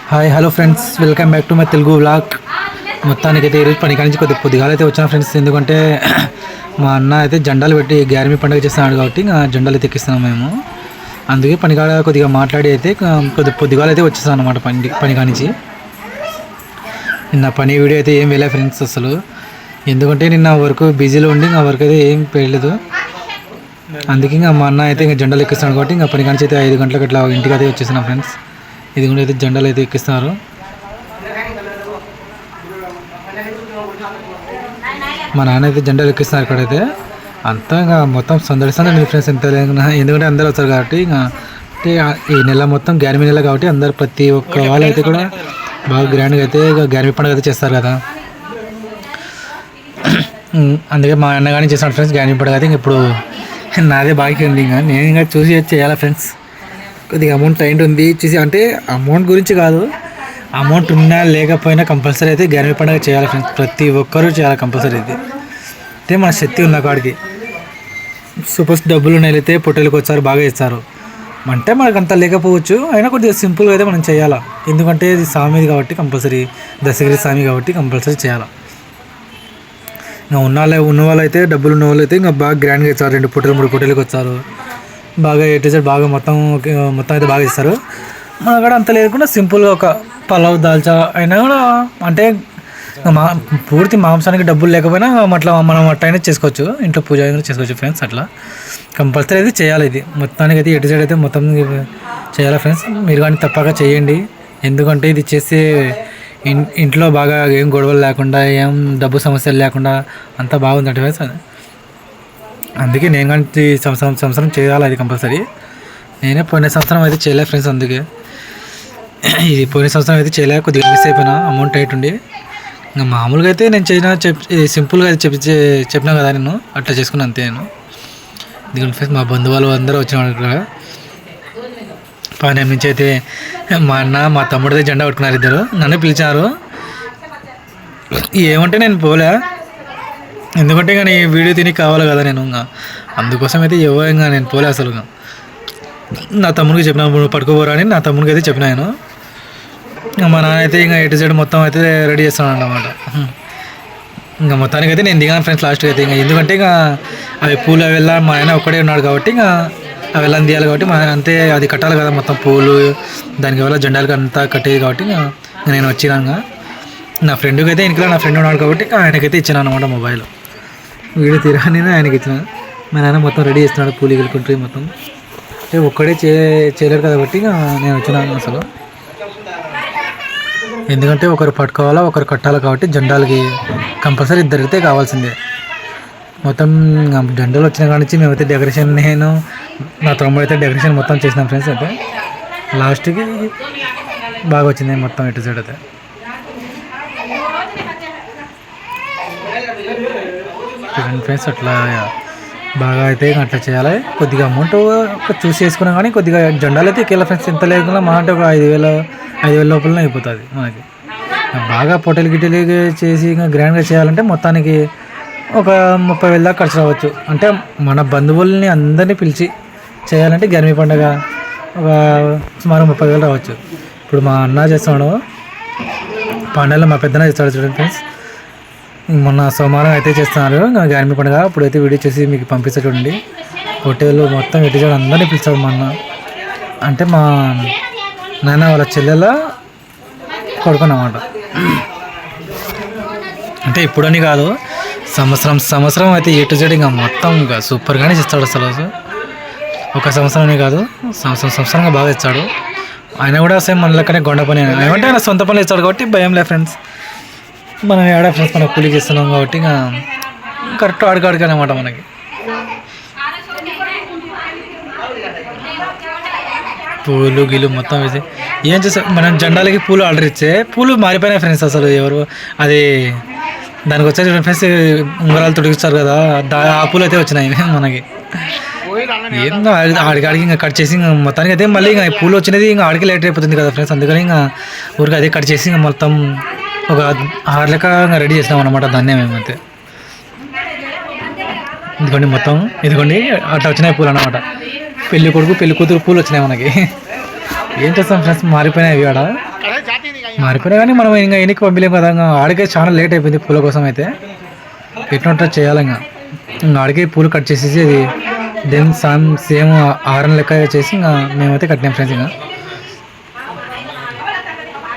Hi hello friends, welcome back to my Telugu vlog. మొత్తానికైతే ఈరోజు పని కానించి కొద్దిగా అయితే వచ్చాను ఫ్రెండ్స్. ఎందుకంటే మా అన్న అయితే జెండాలు పెట్టి గ్యారమీ పండుగ చేస్తున్నాడు కాబట్టి ఇంకా జెండాలు అయితే ఎక్కిస్తున్నాం మేము. అందుకే పనికాడ కొద్దిగా మాట్లాడి అయితే పొద్దుగాల అయితే వచ్చేసాను అనమాట పని కానించి. నిన్న పని వీడియో అయితే ఏం వెళ్ళా ఫ్రెండ్స్ అసలు. ఎందుకంటే నిన్న వర్క్ బిజీలో ఉండి ఇంకా వర్క్ అయితే ఏం పెళ్ళలేదు. అందుకే ఇంకా మా అన్న అయితే ఇంకా జెండాలు ఎక్కిస్తున్నాడు కాబట్టి ఇంకా పని కానించి అయితే 5 గంటలకు అట్లా ఇంటికి అయితే వచ్చేసినాం ఫ్రెండ్స్. ఇది కూడా అయితే జెండాలు అయితే ఎక్కిస్తున్నారు. మా నాన్న అయితే జెండాలు ఎక్కిస్తున్నారు ఇక్కడైతే. అంతా ఇంకా మొత్తం సందడి ఫ్రెండ్స్. ఎంత ఎందుకంటే అందరూ వచ్చారు కాబట్టి ఇంకా ఈ నెల మొత్తం గ్యారమీ నెల కాబట్టి అందరు ప్రతి ఒక్క వాళ్ళు అయితే కూడా బాగా గ్రాండ్గా అయితే గ్యారమీ పండుగ అయితే చేస్తారు కదా. అందుకే మా అన్న కానీ చేస్తాడు ఫ్రెండ్స్ గ్యారమీ పండుగ అయితే. ఇప్పుడు నాదే బాకీ ఉంది, ఇంకా నేను ఇంకా చూసి చేయాలా ఫ్రెండ్స్. కొద్దిగా అమౌంట్ టైం ఉంది చూసి, అంటే అమౌంట్ గురించి కాదు, అమౌంట్ ఉన్నా లేకపోయినా కంపల్సరీ అయితే గ్యారమీ పండుగ చేయాలి ఫ్రెండ్స్. ప్రతి ఒక్కరూ చేయాలి కంపల్సరీ అయితే. అంటే మన శక్తి ఉన్న కాడికి. సపోజ్ డబ్బులు ఉన్నైతే పొట్టేలకు వచ్చారు బాగా ఇస్తారు, అంటే మనకు అంత లేకపోవచ్చు, అయినా కొద్దిగా సింపుల్గా అయితే మనం చేయాలా. ఎందుకంటే ఇది స్వామిది కాబట్టి కంపల్సరీ, దశగిరి స్వామి కాబట్టి కంపల్సరీ చేయాలి. ఇంకా ఉన్న వాళ్ళు అయితే డబ్బులు ఉన్న వాళ్ళు అయితే ఇంకా బాగా గ్రాండ్గా ఇచ్చారు. 2 పొట్టేలు 3 పొట్టేలకు వచ్చారు బాగా. ఎటు బాగా మొత్తం అయితే బాగా ఇస్తారు. మన కూడా అంత లేకుండా సింపుల్గా ఒక పలావ్ దాల్చా అయినా కూడా, అంటే పూర్తి మాంసానికి డబ్బులు లేకపోయినా అట్లా మనం అట్లా చేసుకోవచ్చు, ఇంట్లో పూజ చేసుకోవచ్చు ఫ్రెండ్స్. అట్లా కంపల్సరీ అయితే చేయాలి. ఇది మొత్తానికి అయితే ఎటు అయితే మొత్తం చేయాలి ఫ్రెండ్స్. మీరు కానీ తప్పక చేయండి. ఎందుకంటే ఇది చేస్తే ఇంట్లో బాగా ఏం గొడవలు లేకుండా, ఏం డబ్బు సమస్యలు లేకుండా అంతా బాగుందంటే ఫ్రెండ్స్. అందుకే నేను కానీ సంవత్సరం చేయాలి అది కంపల్సరీ. నేనే పోయిన సంవత్సరం అయితే చేయలే ఫ్రెండ్స్. అందుకే ఇది పోయిన సంవత్సరం అయితే చేయలే, కొద్దిగా మిస్ అయిపోయినా అమౌంట్ టైట్ ఉండి. ఇంకా మామూలుగా అయితే నేను సింపుల్గా అయితే చెప్పినా కదా, నేను అట్లా చేసుకున్నా అంతే. నేను ఎందుకంటే ఫ్రెండ్స్ మా బంధువులు అందరూ వచ్చిన ఇక్కడ పానీయం నుంచి అయితే మా అన్న మా తమ్ముడితే జెండా పట్టుకున్నారు. ఇద్దరు నన్ను పిలిచారు. ఏమంటే నేను పోలే, ఎందుకంటే ఇంకా నీ వీడియో తిని కావాలి కదా నేను. ఇంకా అందుకోసం అయితే ఇంకా నేను పోలే అసలు. నా తమ్ముడికి చెప్పిన పట్టుకోపోరా అని నా తమ్ముడికి అయితే చెప్పిన నేను. మా నాన్న అయితే ఇంకా ఎటు సైడ్ మొత్తం అయితే రెడీ చేస్తాను అన్నమాట. ఇంకా మొత్తానికి అయితే నేను దిగాను ఫ్రెండ్స్ లాస్ట్కి అయితే. ఇంకా ఎందుకంటే ఇంకా అవి పూలు అవి వెళ్ళా మా ఆయన ఒక్కడే ఉన్నాడు కాబట్టి ఇంకా అవి వెళ్ళని తీయాలి కాబట్టి మా అంతే అది కట్టాలి కదా మొత్తం పూలు దానికి వల్ల జెండాలకి అంతా కట్టేది కాబట్టి ఇంకా నేను వచ్చినాక నా ఫ్రెండ్కి అయితే ఇంట్లో నా ఫ్రెండ్ ఉన్నాడు కాబట్టి ఆయనకైతే ఇచ్చాను అనమాట మొబైల్. వీడియో తీరాని ఆయనకి ఇచ్చిన. మా నాన్న మొత్తం రెడీ చేస్తున్నాడు పూలు గెలుకుంటే మొత్తం. అంటే ఒక్కడే చేయలేరు కాబట్టి నేను వచ్చినాను అసలు. ఎందుకంటే ఒకరు పట్టుకోవాలా ఒకరు కట్టాలి కాబట్టి జెండాలకి కంపల్సరీ ఇద్దరికైతే కావాల్సిందే. మొత్తం జెండాలు వచ్చిన కాడి నుంచి మేమైతే డెకరేషన్, నేను నా తమ్ముడు అయితే డెకరేషన్ మొత్తం చేసినాం ఫ్రెండ్స్. అయితే లాస్ట్కి బాగా వచ్చింది మొత్తం ఎటు సైడ్ అయితే. ఫ్రెండ్స్ అట్లా బాగా అయితే అట్లా చేయాలి. కొద్దిగా అమౌంట్ చూసి చేసుకున్నాం కానీ కొద్దిగా జెండాలు అయితే ఎక్కేలా ఫ్రెండ్స్. ఎంత లేకుండా మా అంటే ఒక 5,000 లోపలనే అయిపోతుంది మనకి. బాగా పొట్టెలు గిట్టెలు చేసి ఇంకా గ్రాండ్గా చేయాలంటే మొత్తానికి ఒక 30,000 దాకా ఖర్చు రావచ్చు. అంటే మన బంధువుల్ని అందరినీ పిలిచి చేయాలంటే గ్యారమీ పండుగ ఒక సుమారు 30,000 రావచ్చు. ఇప్పుడు మా అన్న చేస్తున్నాడు పండుగలో, మా పెద్దన్న చేస్తాడు చూడండి ఫ్రెండ్స్. మొన్న సోమవారం అయితే చేస్తున్నారు గ్యారమీ పండుగ. అప్పుడైతే వీడియో చేసి మీకు పంపిస్తా చూడండి. హోటల్ మొత్తం ఎటు చేయడం అందరినీ పిలిచాడు మా అన్న. అంటే మా నాన్న వాళ్ళ చెల్లెల కొడుకున్నమాట. అంటే ఇప్పుడని కాదు, సంవత్సరం అయితే ఎటు చేయడం ఇంకా మొత్తం ఇంకా సూపర్గానే చేస్తాడు అసలు. ఒక సంవత్సరమే కాదు, సంవత్సరంగా బాగా ఇస్తాడు. ఆయన కూడా సేమ్ మన లెక్కనే గొండ పని. ఏమంటే ఆయన సొంత పనులు ఇస్తాడు కాబట్టి భయం లే ఫ్రెండ్స్. మనం ఏడా ఫ్రెండ్స్ మనం కూలి చేస్తున్నాం కాబట్టి ఇంకా కరెక్ట్ ఆడుకాడుగా అనమాట మనకి. పూలు గిలు మొత్తం వేసి ఏం చేస్తాం మనం. జెండాలకి పూలు ఆర్డర్ ఇచ్చే పూలు మారిపోయినాయి ఫ్రెండ్స్ అసలు. ఎవరు అది దానికి వచ్చే ఫ్రెండ్స్ ఉంగరాలు తొడిగిస్తారు కదా, ఆ పూలు అయితే వచ్చినాయి మనకి. ఏందో ఆడికాడికి ఇంకా కట్ చేసి ఇంకా మొత్తానికి అయితే మళ్ళీ ఇంకా పూలు వచ్చినది ఇంకా ఆడికి లేట్ అయిపోతుంది కదా ఫ్రెండ్స్. అందుకని ఇంకా ఊరికి అదే కట్ చేసి ఇంకా మొత్తం ఒక 6 లెక్క రెడీ చేసినాం అనమాట దాన్నే మేమైతే. ఇదిగోండి మొత్తం, ఇదిగోండి అట్లా వచ్చినాయి పూలు అనమాట. పెళ్లి కొడుకు పెళ్లి కూతురు పూలు వచ్చినాయి మనకి. ఏం చేస్తాం ఫ్రెండ్స్, మారిపోయినాయి అవి ఆడ. మారిపోయినా కానీ మనం ఇంకా ఎన్నికి పంపించలేము కదా. ఇంకా ఆడికే చాలా లేట్ అయిపోయింది పూల కోసం అయితే. ఎట్లా చేయాలి ఇంకా ఆడికే పూలు కట్ చేసేసి అది దెన్ సేమ్ ఆరం లెక్క చేసి ఇంకా మేమైతే కట్టినాం ఫ్రెండ్స్.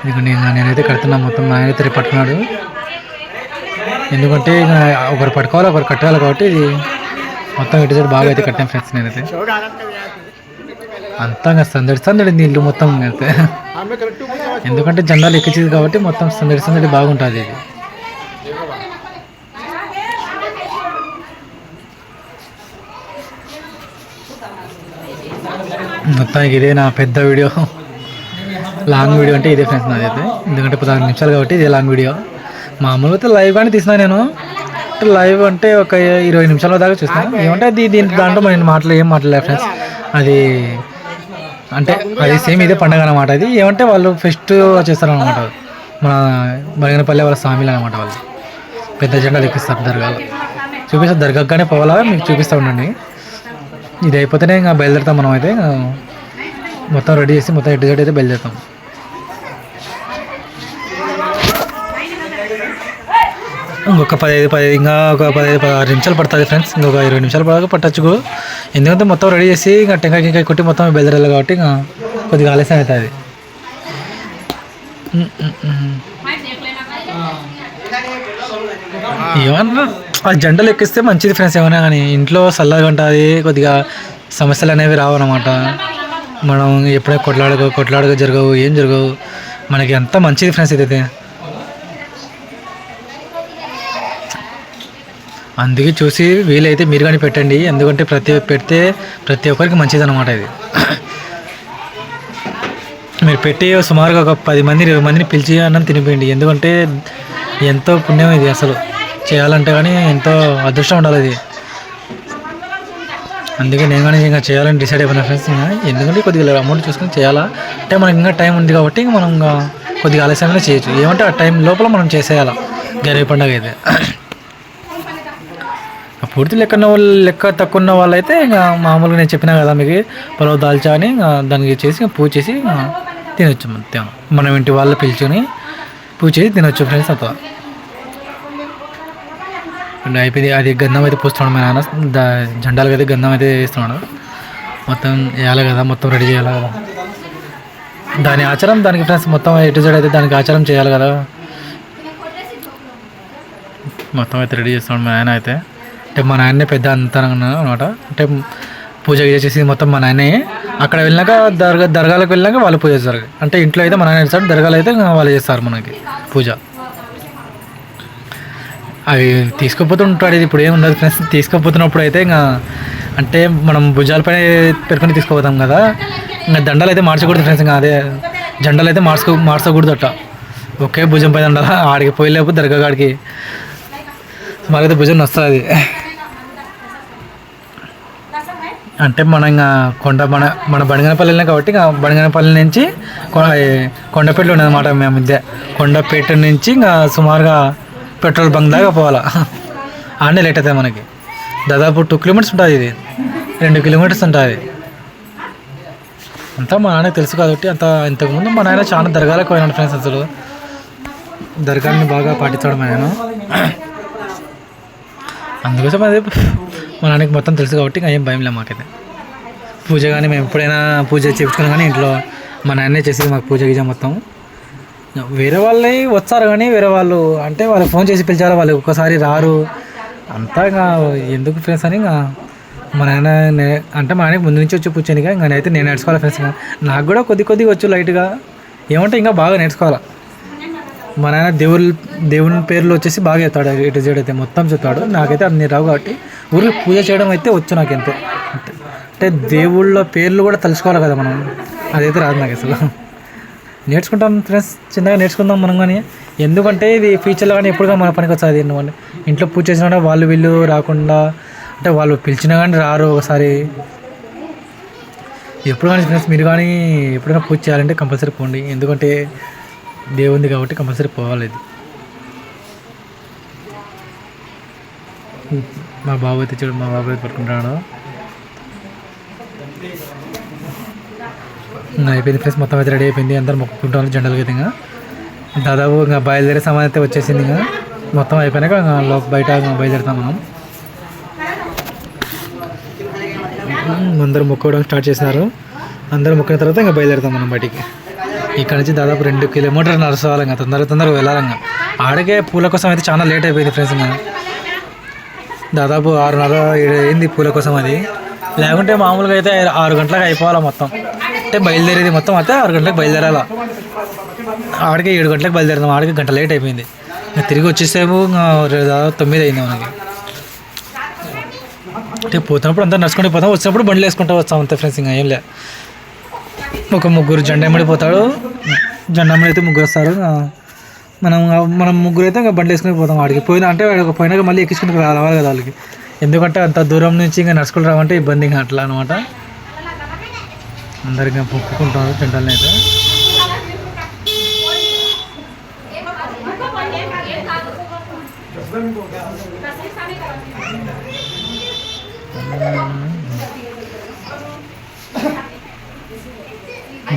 ఇంకా నేనైతే కడుతున్నా. మొత్తం మా ఆయన అయితే పట్టుకున్నాడు. ఎందుకంటే ఇంకా ఒకరు పట్టుకోవాలి ఒకరు కట్టాలి కాబట్టి ఇది మొత్తం ఇటు సైడ్ బాగా అయితే కట్టాం ఫ్రెండ్స్. నేనైతే అంతా ఇంకా సందడి నీళ్ళు మొత్తం అయితే. ఎందుకంటే జెండాలు ఎక్కించింది కాబట్టి మొత్తం సందడి బాగుంటుంది. ఇది మొత్తానికి ఇదే నా పెద్ద వీడియో. లాంగ్ వీడియో అంటే ఇదే ఫ్రెండ్స్ నాది అయితే. ఎందుకంటే 16 నిమిషాలు కాబట్టి ఇదే లాంగ్ వీడియో. మామూలుగా అయితే లైవ్ కానీ తీసినా నేను. లైవ్ అంటే ఒక 20 నిమిషాల దాకా చూస్తాను. ఏమంటే దాంట్లో మనం ఏం మాట్లాడలేదు ఫ్రెండ్స్. అది అంటే అది సేమ్ ఇదే పండగ అనమాట. అది ఏమంటే వాళ్ళు ఫెస్ట్ చేస్తారనమాట. మన బనగనపల్లి వాళ్ళ స్వామిలు అనమాట. వాళ్ళు పెద్ద జెండాలు ఎక్కిస్తారు దర్గాలో. చూపిస్తారు దర్గాగానే పోవాలా మీకు చూపిస్తూ ఉండండి. ఇది అయిపోతేనే ఇంకా బయలుదేరుతాం మనం అయితే. మొత్తం రెడీ చేసి మొత్తం ఎటు సైడ్ అయితే బయలుదేరుతాం. ఇంకొక 15-16 నిమిషాలు పడుతుంది ఫ్రెండ్స్. ఇంకొక 20 నిమిషాలు పట్టచ్చు. ఎందుకంటే మొత్తం రెడీ చేసి ఇంకా టెంకాయ కొట్టి మొత్తం బయలుదేరాలి కాబట్టి ఇంకా కొద్దిగా ఆలస్యం అవుతుంది. ఏమన్నా ఆ జెండలు ఎక్కిస్తే మంచిది ఫ్రెండ్స్. ఏమైనా కానీ ఇంట్లో చల్లగా ఉంటుంది. కొద్దిగా సమస్యలు అనేవి రావు అన్నమాట. మనం ఎప్పుడైనా కొట్లాడగా జరగవు, ఏం జరగవు. మనకి అంత మంచిది ఫ్రెండ్స్ ఇదైతే. అందుకే చూసి వీలైతే మీరు కానీ పెట్టండి. ఎందుకంటే ప్రతి ఒక్కరికి మంచిది అనమాట ఇది. మీరు పెట్టి సుమారుగా ఒక 10 మంది 20 మందిని పిలిచి అన్నం తినిపోయింది. ఎందుకంటే ఎంతో పుణ్యం ఇది. అసలు చేయాలంటే కానీ ఎంతో అదృష్టం ఉండాలి ఇది. అందుకే నేను కానీ ఇంకా చేయాలని డిసైడ్ అయిపోయినా ఫ్రెండ్స్. ఎందుకంటే కొద్దిగా అమౌంట్ చూసుకొని చేయాలా అంటే మనకి ఇంకా టైం ఉంది కాబట్టి మనం ఇంకా కొద్దిగా ఆలస్యంగా చేయొచ్చు. ఏమంటే ఆ టైం లోపల మనం చేసేయాలా గరియ పండుగ అయితే. పూర్తి లెక్క తక్కువ ఉన్న వాళ్ళైతే ఇంకా మామూలుగా నేను చెప్పినా కదా మీకు పొలవు దాల్చా అని దానికి చేసి పూజ చేసి తినొచ్చు. మొత్తం మనం ఇంటి వాళ్ళు పిలుచుని పూజ చేసి తినొచ్చు ఫ్రెండ్స్. అంతా అయిపోయింది. అది గంధం అయితే పూస్తున్నాడు మా నాన్న. జెండాలకు అయితే గంధం అయితే వేస్తున్నాడు. మొత్తం వేయాలి కదా, మొత్తం రెడీ చేయాలి కదా. దాని ఆచారం దానికి ఫ్రెండ్స్. మొత్తం ఎటు సైడ్ అయితే దానికి ఆచారం చేయాలి కదా. మొత్తం అయితే రెడీ చేస్తున్నాడు మా నాయన అయితే. అంటే మా నాయనే పెద్ద అంతరంగా అనమాట. అంటే పూజ చేసేసి మొత్తం మా నాయనే. అక్కడ వెళ్ళినాక దర్గాలకు వెళ్ళినాక వాళ్ళు పూజ చేస్తారు. అంటే ఇంట్లో అయితే మా నాయన చేస్తాడు, దర్గాలు అయితే వాళ్ళు చేస్తారు మనకి పూజ. అవి తీసుకుపోతుంటాడు. ఇది ఇప్పుడు ఏముండదు ఫ్రెండ్స్. తీసుకుపోతున్నప్పుడు అయితే ఇంకా అంటే మనం భుజాలపై పెట్టుకొని తీసుకుపోతాం కదా. ఇంకా దండలు అయితే మార్చకూడదు ఫ్రెండ్స్. ఇంకా అదే జెండాలు అయితే మార్చకూడదు అట్లా. ఒకే భుజం పై దండాల ఆడికి పోయలేపు దర్గా కాడికి మాకైతే భుజం వస్తుంది. అంటే మన ఇంకా మన బనగనపల్లి వెళ్ళినా కాబట్టి ఇంకా బనగనపల్లి నుంచి కొండపేటలో ఉన్నదన్నమాట. మేము మధ్య కొండపేట నుంచి ఇంకా సుమారుగా పెట్రోల్ బంక్ దాకా పోవాలా. ఆడనే లేట్ అవుతుంది మనకి. దాదాపు 2 కిలోమీటర్స్ ఉంటుంది. ఇది 2 కిలోమీటర్స్ ఉంటుంది. అంతా మా నాన్నకి తెలుసు కాబట్టి ఇంతకుముందు మా నాయన చాలా దర్గాలకు పోయినాడు ఫ్రెండ్స్. అసలు దర్గాని బాగా పాటించాడు మా నాయన. అందుకోసం అదే మా నాన్నకి మొత్తం తెలుసు కాబట్టి ఇంకా ఏం భయం లేదు మాకైతే. పూజ కానీ మేము ఎప్పుడైనా పూజ చేయించుకున్నాం కానీ ఇంట్లో మా నాన్నే చేసేది మాకు పూజ గీజ మొత్తం. వేరే వాళ్ళే వచ్చారు కానీ వేరే వాళ్ళు అంటే వాళ్ళకి ఫోన్ చేసి పిలిచారు. వాళ్ళు ఒక్కసారి రారు. అంతా ఇంకా ఎందుకు ఫ్రెండ్స్ అని ఇంకా మా నాయన అంటే మా నాన్నకి ముందు నుంచి వచ్చి కూర్చొనిగా ఇంకా అయితే నేను నేర్చుకోవాలి ఫ్రెండ్స్. నాకు కూడా కొద్దిగా వచ్చు లైట్గా. ఏమంటే ఇంకా బాగా నేర్చుకోవాలి. మా నాయన దేవుని పేర్లు వచ్చేసి బాగా చెప్తాడు. ఇటు సైడ్ అయితే మొత్తం చెప్తాడు. నాకైతే అన్ని రావు కాబట్టి ఊరికి పూజ చేయడం అయితే వచ్చు నాకు ఎంతో. అంటే దేవుళ్ళ పేర్లు కూడా తెలుసుకోవాలి కదా మనం. అదైతే రాదు నాకు అసలు. నేర్చుకుంటాం ఫ్రెండ్స్. చిన్నగా నేర్చుకుందాం మనం కానీ. ఎందుకంటే ఇది ఫ్యూచర్లో కానీ ఎప్పుడుగా మన పనికి వచ్చేది. వాళ్ళు ఇంట్లో పూజ చేసినా వాళ్ళు వీళ్ళు రాకుండా అంటే వాళ్ళు పిలిచినా కానీ రారు ఒకసారి. ఎప్పుడు కానీ ఫ్రెండ్స్ మీరు కానీ ఎప్పుడైనా పూజ చేయాలంటే కంపల్సరీ పోండి. ఎందుకంటే దేవుంది కాబట్టి కంపల్సరీ పోవాలి. ఇది మా బాబు అయితే చూడు, మా బాబు అయితే పట్టుకుంటాడు. అయిపోయింది ఫ్రెండ్స్. మొత్తం అయితే రెడీ అయిపోయింది. అందరు మొక్కుకుంటారు జెండాలకి అయితే. దాదాపు ఇంకా బయలుదేరే సమయం అయితే వచ్చేసింది. ఇంకా మొత్తం అయిపోయినాక బయట బయలుదేరుతాం మనం. అందరూ మొక్కడం స్టార్ట్ చేసినారు. అందరూ మొక్కిన తర్వాత ఇంకా బయలుదేరుతాం మనం బయటికి. ఇక్కడ నుంచి దాదాపు 2 కిలోమీటర్లు నడుచుకోవాలి. ఇంకా తొందరగా వెళ్ళాలి. ఇంకా ఆడకే పూల కోసం అయితే చాలా లేట్ అయిపోయింది ఫ్రెండ్స్. ఇంకా దాదాపు 6:30-7 అయింది పూల కోసం. అది లేకుంటే మామూలుగా అయితే 6 గంటలకు అయిపోవాలి మొత్తం. అంటే బయలుదేరేది మొత్తం అయితే 6 గంటలకు బయలుదేరాలా. ఆడికి 7 గంటలకు బయలుదేరుతాం. ఆడికి గంట లేట్ అయిపోయింది. ఇంకా తిరిగి వచ్చేసేపు దాదాపు 9 అయింది మనకి. అంటే పోతున్నప్పుడు అంతా నడుచుకుంటూ పోతాం, వచ్చినప్పుడు బండ్లు వేసుకుంటూ వస్తాం అంతే ఫ్రెండ్స్. ఇంకా ఏం లే, ఒక 3 జెండమ్మడి పోతాడు. జెండమ్మడి అయితే 3 వస్తారు. మనం 3 అయితే ఇంకా బండ్లు వేసుకుని పోతాం. వాడికి పోయినాక మళ్ళీ ఎక్కించుకుని రావాలి కదా వాళ్ళకి. ఎందుకంటే అంత దూరం నుంచి ఇంకా నడుచుకుంటూ రావంటే ఇబ్బంది. ఇంకా అట్లా అనమాట. అందరికీ మొక్కుకుంటారు జెండాలని అయితే.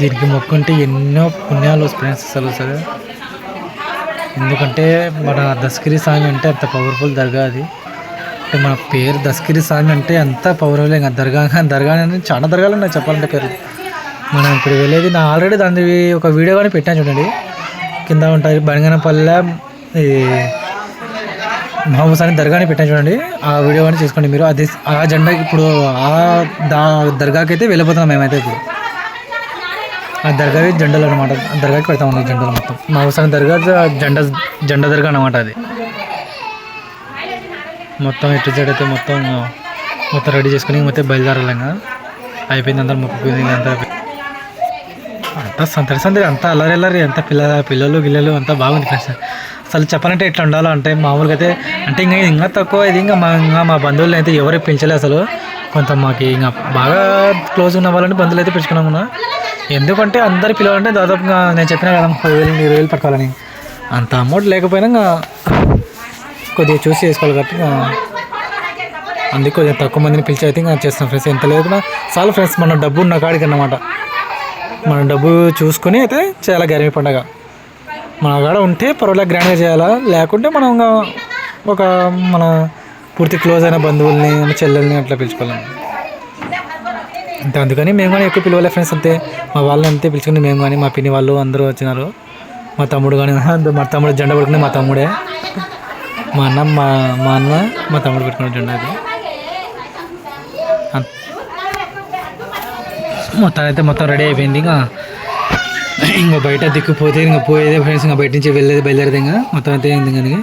దీనికి మొక్కుంటే ఎన్నో పుణ్యాలు ఫ్రెండ్స్ అసలు సరే. ఎందుకంటే మన దస్తగిరి స్వామి అంటే అంత పవర్ఫుల్ దర్గా. అది అంటే మన పేరు దస్తగిరి స్వామి అంటే అంత పవర్ఫుల్. ఇంకా దర్గా అని చాలా దర్గాలు ఉన్నాయి చెప్పాలంటే పేరు. మనం ఇప్పుడు వెళ్ళేది ఆల్రెడీ దాని ఒక వీడియో కానీ పెట్టాను చూడండి, కింద ఉంటాయి. బనగనపల్లె మహబూబ్ సాని దర్గాని పెట్టాను చూడండి, ఆ వీడియో కానీ చూసుకోండి మీరు. అది ఆ జెండా ఇప్పుడు దర్గాకి అయితే వెళ్ళిపోతున్నాం మేమైతే. ఇప్పుడు ఆ దర్గాకి జెండాలు అనమాట. దర్గాకి పెడతాం జెండాలు మొత్తం. మహబూబ్ సాని దర్గా జెండా దర్గా అనమాట. అది మొత్తం ఎటు సైడ్ అయితే మొత్తం రెడీ చేసుకుని మొత్తం బయలుదేరాలంగా. అయిపోయింది, అందరూ మొక్కుకుంది. అంతా సందడి అంతా అల్లరి అంతా పిల్లలు గిల్లలు అంతా బాగుంది ఫ్రెండ్స్. అసలు చెప్పాలంటే ఇట్లా ఉండాలో అంటే మామూలుగా అయితే అంటే ఇంకా తక్కువ. ఇది ఇంకా మా బంధువులను అయితే ఎవరు పిలిచలే అసలు. కొంత మాకు ఇంకా బాగా క్లోజ్ ఉన్న వాళ్ళని బంధువులు అయితే పిలుచుకున్నాము. ఎందుకంటే అందరు పిలవాలంటే దాదాపుగా నేను చెప్పినా కదా 10,000-20,000 పట్టుకోవాలని. అంత అమౌంట్ లేకపోయినా ఇంకా కొద్దిగా చూసి చేసుకోవాలి కాబట్టి అందుకే కొద్దిగా తక్కువ మందిని పిలిచి అయితే ఇంకా చేస్తాం ఫ్రెండ్స్. ఎంత లేకుండా చాలు ఫ్రెండ్స్. మన డబ్బు ఉన్న కాడికి అన్నమాట. మన డబ్బు చూసుకొని అయితే చేయాలి గ్యారెంటీ పండగ. మన కాడ ఉంటే పర్వాలేదు గ్రాండ్గా చేయాలా, లేకుంటే మనం ఒక మన పూర్తి క్లోజ్ అయిన బంధువుల్ని చెల్లెల్ని అట్లా పిలుచుకోవాలి. అంతే, అందుకని మేము కానీ ఎక్కువ పిలవలే ఫ్రెండ్స్. అంతే మా వాళ్ళని అంతే పిలుచుకుని మేము కానీ, మా పిన్ని వాళ్ళు అందరూ వచ్చినారు. మా తమ్ముడు కానీ, మా తమ్ముడు జెండా పడుకునే మా తమ్ముడే, మా అన్న మా తమ్ముడు పెట్టుకున్న జెండా. అది మొత్తం రెడీ అయిపోయింది. ఇంకా బయట దిక్కుపోతే ఇంకా పోయేదే ఫ్రెండ్స్. ఇంకా బయట నుంచి బయలుదేరేది ఇంకా మొత్తం అయితే అయింది. కానీ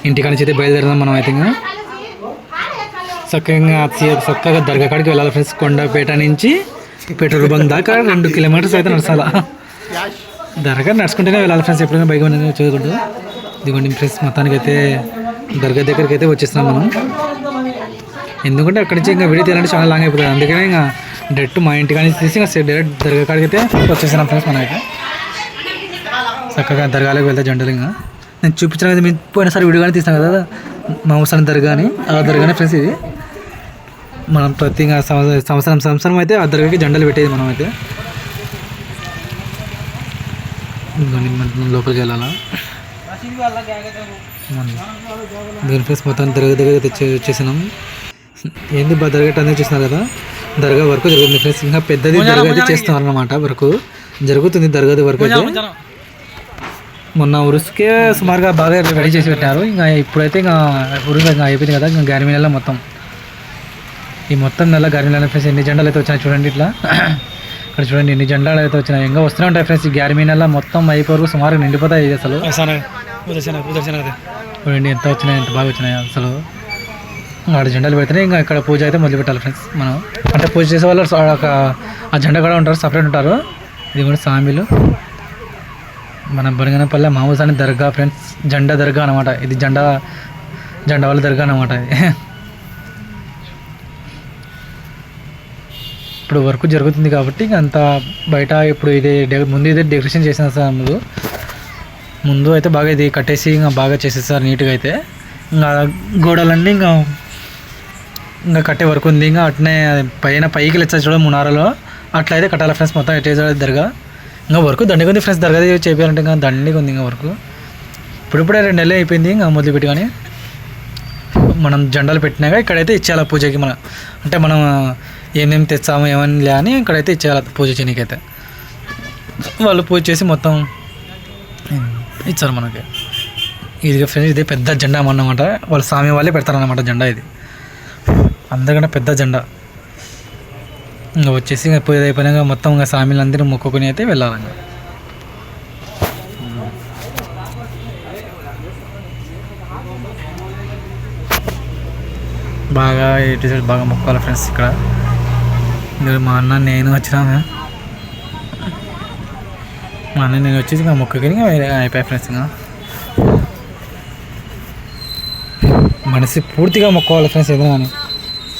ఇంటికాడ నుంచి అయితే బయలుదేరదాం మనం అయితే. ఇంకా చక్కగా దర్గా కాడికి వెళ్ళాలి ఫ్రెండ్స్. కొండపేట నుంచి పెట్రోల్ బంక్ దాకా 2 కిలోమీటర్స్ అయితే నడచాలా. దర్గా నడుచుకుంటేనే వెళ్ళాలి ఫ్రెండ్స్. ఎప్పుడైనా బైక్ చదువుకుంటూ ఇదిగోండి ఫ్రెండ్స్. మొత్తానికి అయితే దర్గా దగ్గరికి అయితే వచ్చేస్తున్నాం మనం. ఎందుకంటే అక్కడి నుంచి ఇంకా వీడియో తీయాలంటే చాలా లాంగ్ అయిపోతుంది. అందుకనే ఇంకా డైరెక్ట్ మా ఇంటి కానీ తీసి ఇంకా డైరెక్ట్ దర్గా కాడికి అయితే వచ్చేసినాం ఫ్రెండ్స్. మనం అయితే చక్కగా దర్గాలోకి వెళ్తే జెండాలు ఇంకా నేను చూపించిన కదా మీరు పోయినసారి వీడియో కానీ తీస్తాను కదా మహబూబ్ సాని దర్గా అని. ఆ దర్గానే ఫ్రెండ్స్ ఇది. మనం ప్రతి సంవత్సరం అయితే ఆ దర్గాకి జెండాలు పెట్టేది మనం అయితే. లోపలికి వెళ్ళాలా దీని ఫ్రెండ్స్. మొత్తం దర్గా దగ్గర వచ్చేసినాం. ఏంది దర్గా అనేది చూస్తున్నారు కదా, దర్గా వర్క్ జరుగుతుంది ఫ్రెండ్స్. ఇంకా పెద్దది దర్గా అయితే చేస్తున్నారు అన్నమాట. వర్క్ జరుగుతుంది దర్గాది వర్క్ అయితే. మొన్న ఉరుసుకే సుమారుగా బాగా రెడీ చేసి పెట్టారు. ఇంకా ఇప్పుడైతే ఇంకా ఉరుసు ఇంకా అయిపోయింది కదా. ఇంకా గారిమి నెల మొత్తం ఈ మొత్తం నెల గారిమి నెల ఫ్రెండ్స్. ఎన్ని జెండాలు అయితే వచ్చినాయి చూడండి. ఇట్లా ఇక్కడ చూడండి ఎన్ని జెండాలు అయితే వచ్చినాయి. ఇంకా వస్తూనే ఉంటాయి ఫ్రెండ్స్. ఈ గారిమి నెల మొత్తం అయిపోయి సుమారుగా నిండిపోతాయి అసలు. చూడండి ఎంత వచ్చినాయి, ఎంత బాగా వచ్చినాయి అసలు. ఆడ జెండాలు పెడితేనే ఇంకా ఇక్కడ పూజ అయితే మొదలు పెట్టాలి ఫ్రెండ్స్. మనం అంటే పూజ చేసే వాళ్ళు ఆ జెండా కూడా ఉంటారు, సపరేట్ ఉంటారు. ఇది కూడా సామీలు. మన బనగనపల్లె మహబూబ్ సాని దర్గా ఫ్రెండ్స్. జెండా దర్గా అనమాట ఇది. జెండా వాళ్ళ దర్గా అనమాట ఇది. ఇప్పుడు వర్క్ జరుగుతుంది కాబట్టి అంత బయట ఇప్పుడు ముందు ఇదే డెకరేషన్ చేసిన సార్. ముందు అయితే బాగా ఇది కట్టేసి ఇంకా బాగా చేసేసారు నీట్గా అయితే. ఇంకా గోడలన్నీ ఇంకా కట్టే వరకు ఉంది. ఇంకా అట్నే పైకి వచ్చేది చూడ మునారలో అట్లా అయితే కట్టాలి ఫ్రెండ్స్. మొత్తం ఎట్టేసాడు దర్గా. ఇంకా వర్క్ దండిగా ఉంది ఫ్రెండ్స్. దర్గా చేయాలంటే ఇంకా దండిగా ఉంది ఇంకా వర్క్. ఇప్పుడిప్పుడే 2 నెలలు అయిపోయింది ఇంకా మొదలుపెట్టి. కానీ మనం జెండాలు పెట్టినాక ఇక్కడైతే ఇచ్చేయాలి పూజకి. అంటే మనం ఏమేమి తెచ్చాము ఏమని లే అని ఇక్కడైతే ఇచ్చేయాలి పూజ చేయడానికైతే. వాళ్ళు పూజ చేసి మొత్తం ఇచ్చారు మనకి. ఇది ఫ్రెండ్స్ ఇదే పెద్ద జెండా అన్నమాట. వాళ్ళ స్వామి వాళ్ళే పెడతారన్నమాట జెండా. ఇది అందరికన్నా పెద్ద జెండా. ఇంకా వచ్చేసి ఇంకా పూజ అయిపోయినాక మొత్తం ఇంకా స్వామిలందరూ మొక్కుకొని అయితే వెళ్ళాలి. బాగా ఎటు సైడ్ బాగా మొక్కాలి ఫ్రెండ్స్. ఇక్కడ మా అన్న నేను వచ్చినాము. మా అన్న నేను వచ్చేసి ఇంకా మొక్కకి అయిపోయాయి ఫ్రెండ్స్. ఇంకా మనసి పూర్తిగా మొక్కోవాలి ఫ్రెండ్స్. ఏదైనా కానీ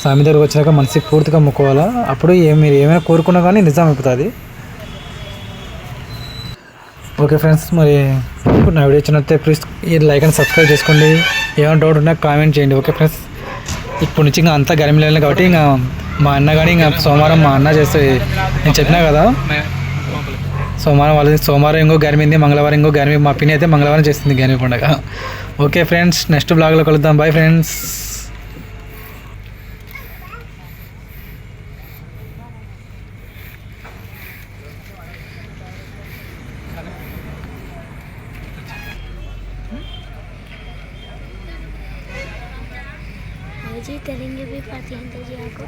స్వామి దగ్గరకు వచ్చినాక మనసి పూర్తిగా మొక్కోవాలా. అప్పుడు మీరు ఏమైనా కోరుకున్నా కానీ నిజం అయిపోతుంది. ఓకే ఫ్రెండ్స్, మరి నా వీడియో వచ్చినట్టే ప్లీజ్ లైక్ అండ్ సబ్స్క్రైబ్ చేసుకోండి. ఏమైనా డౌట్ ఉన్నా కామెంట్ చేయండి. ఓకే ఫ్రెండ్స్, ఇప్పటి నుంచి ఇంకా అంతా గరిమి లేదు కాబట్టి ఇంకా మా అన్న కానీ ఇంకా సోమవారం మా అన్న చేస్తే నేను చెప్పినా కదా సోమవారం వాళ్ళది సోమవారం ఇంకో గరిమింది, మంగళవారం ఇంకో గరిమి. మా పిన్ని అయితే మంగళవారం చేస్తుంది గరిమి పండుగ. ఓకే ఫ్రెండ్స్, నెక్స్ట్ బ్లాగ్లో కలుద్దాం. Bye friends. जी करेंगे भी फातिहा जी आपको।